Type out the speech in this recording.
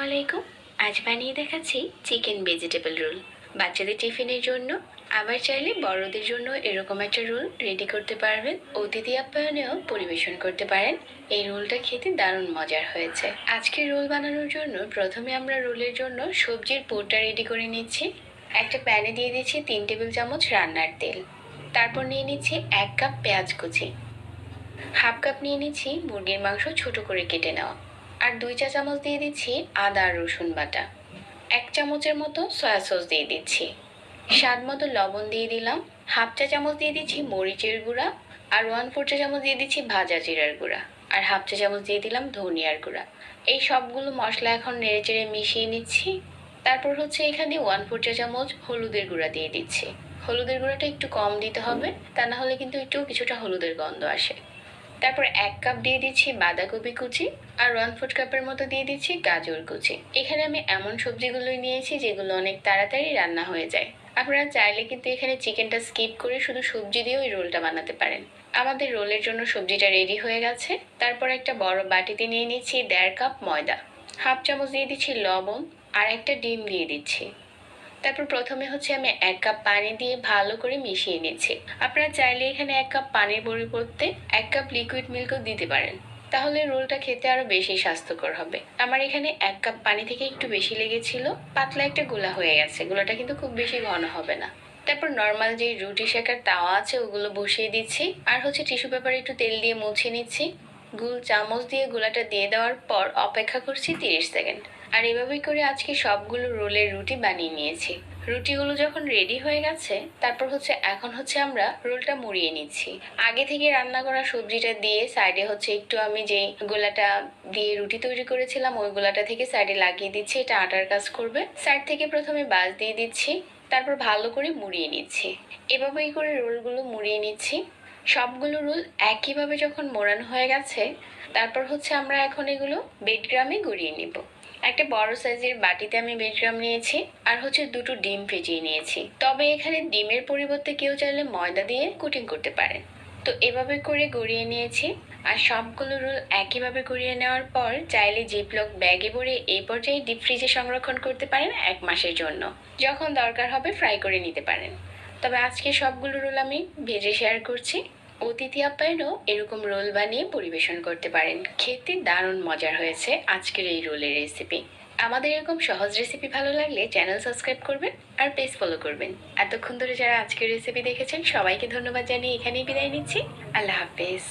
আলাইকুম। আজ বানিয়ে দেখাচ্ছি চিকেন ভেজিটেবল রোল। বাচ্চাদের টিফিনের জন্য, আবার চাইলে বড়দের জন্য এরকম একটা রোল রেডি করতে পারবেন। অতিথি আপ্যায়নেও পরিবেশন করতে পারেন। এই রোলটা খেতে দারুণ মজার হয়েছে। আজকে রোল বানানোর জন্য প্রথমে আমরা রোলের জন্য সবজির পুরটা রেডি করে নিচ্ছি। একটা প্যানে দিয়ে দিচ্ছি 3 টেবিল চামচ রান্নার তেল। তারপর নিয়ে নিচ্ছি 1 কাপ পেঁয়াজ কুচি। হাফ কাপ নিয়ে নিচ্ছি মুরগির মাংস ছোট করে কেটে নেওয়া। আর 2 চা চামচ দিয়ে দিচ্ছি আদা আর রসুন বাটা। 1 চামচের মতো সয়া সস দিয়ে দিচ্ছি। স্বাদ মতো লবণ দিয়ে দিলাম। হাফ চা চামচ দিয়ে দিচ্ছি মরিচের গুঁড়া। আর 1/4 চা চামচ দিয়ে দিচ্ছি ভাজা জিরার গুঁড়া। আর হাফ চা চামচ দিয়ে দিলাম ধনিয়ার গুঁড়া। এই সবগুলো মশলা এখন নেড়েচেড়ে মিশিয়ে নিচ্ছি। তারপর এখানে 1/4 চা চামচ হলুদের গুঁড়া দিয়ে দিচ্ছি। হলুদের গুঁড়াটা একটু কম দিতে হবে, তা না হলে কিন্তু একটু কিছুটা হলুদের গন্ধ আসে। তারপর 1 কাপ দিয়ে দিচ্ছি বাঁধাকপি কুচি। আর 1/4 কাপের মতো দিয়ে দিচ্ছি গাজর কুচি। এখানে আমি এমন সবজিগুলোই নিয়েছি যেগুলো অনেক তাড়াতাড়ি রান্না হয়ে যায়। আপনারা চাইলে কিন্তু এখানে চিকেনটা স্কিপ করে শুধু সবজি দিয়েও এই রোলটা বানাতে পারেন। আমাদের রোলের জন্য সবজিটা রেডি হয়ে গেছে। তারপর একটা বড় বাটিতে নিয়ে নিচ্ছি 1.5 কাপ ময়দা। হাফ চামচ দিয়ে দিচ্ছি লবণ। আর একটা ডিম দিয়ে দিচ্ছি। তারপর প্রথমে আমি 1 কাপ পানি দিয়ে ভালো করে মিশিয়ে নিচ্ছি। আপনারা চাইলে এখানে 1 কাপ পানির পরিবর্তে 1 কাপ লিকুইড মিল্কও দিতে পারেন। তাহলে রোলটা খেতে আরো বেশি স্বাস্থ্যকর হবে। আমার এখানে 1 কাপ পানি থেকে একটু বেশি লেগেছিল। পাতলা একটা গোলা হয়ে গেছে। গোলাটা কিন্তু খুব বেশি ঘন হবে না। তারপর নর্মাল যে রুটি সেকার তাওয়া আছে ওগুলো বসিয়ে দিচ্ছি। আর টিস্যু পেপারে একটু তেল দিয়ে মুছে নিচ্ছি। চামচ দিয়ে গোলাটা দিয়ে দেওয়ার পর অপেক্ষা করছি 30 সেকেন্ড। আর এভাবেই করে আজকে সবগুলো রোলের রুটি বানিয়ে নিয়েছি। রুটিগুলো যখন রেডি হয়ে গেছে, তারপর এখন আমরা রোলটা মুড়িয়ে নিচ্ছি। আগে থেকে রান্না করা সবজিটা দিয়ে সাইডে একটু আমি যে গোলাটা দিয়ে রুটি তৈরি করেছিলাম ওই গোলাটা থেকে সাইডে লাগিয়ে দিচ্ছি। এটা আটার কাজ করবে। সাইড থেকে প্রথমে বাজ দিয়ে দিচ্ছি। তারপর ভালো করে মুড়িয়ে নিচ্ছি। এভাবেই করে রোলগুলো মুড়িয়ে নিচ্ছি। সবগুলো রোল একইভাবে যখন মোড়ানো হয়ে গেছে, তারপর আমরা এখন এগুলো বেডগ্রামে গড়িয়ে নিব। একটা বড় সাইজের বাটিতে আমি বেডগ্রাম নিয়েছি। আর দুটো ডিম ফেটিয়ে নিয়েছি। তবে এখানে ডিমের পরিবর্তে কেউ চাইলে ময়দা দিয়ে কোটিং করতে পারেন। তো এভাবে করে গড়িয়ে নিয়েছি। আর সবগুলো রোল একইভাবে গড়িয়ে নেওয়ার পর চাইলে জিপলক ব্যাগে ভরে এই পর্যায়ে ডিপ ফ্রিজে সংরক্ষণ করতে পারেন 1 মাসের জন্য। যখন দরকার হবে ফ্রাই করে নিতে পারেন। তবে আজকে সবগুলো রোল আমি ভেজে শেয়ার করছি। অতিথি আপ্যায়নও এরকম রোল বানিয়ে পরিবেশন করতে পারেন। খেতে দারুণ মজার হয়েছে আজকের এই রোলের রেসিপি। আমাদের এরকম সহজ রেসিপি ভালো লাগলে চ্যানেল সাবস্ক্রাইব করবেন আর পেজ ফলো করবেন। এতক্ষণ ধরে যারা আজকের রেসিপি দেখেছেন সবাইকে ধন্যবাদ জানিয়ে এখানেই বিদায় নিচ্ছি। আল্লাহ হাফেজ।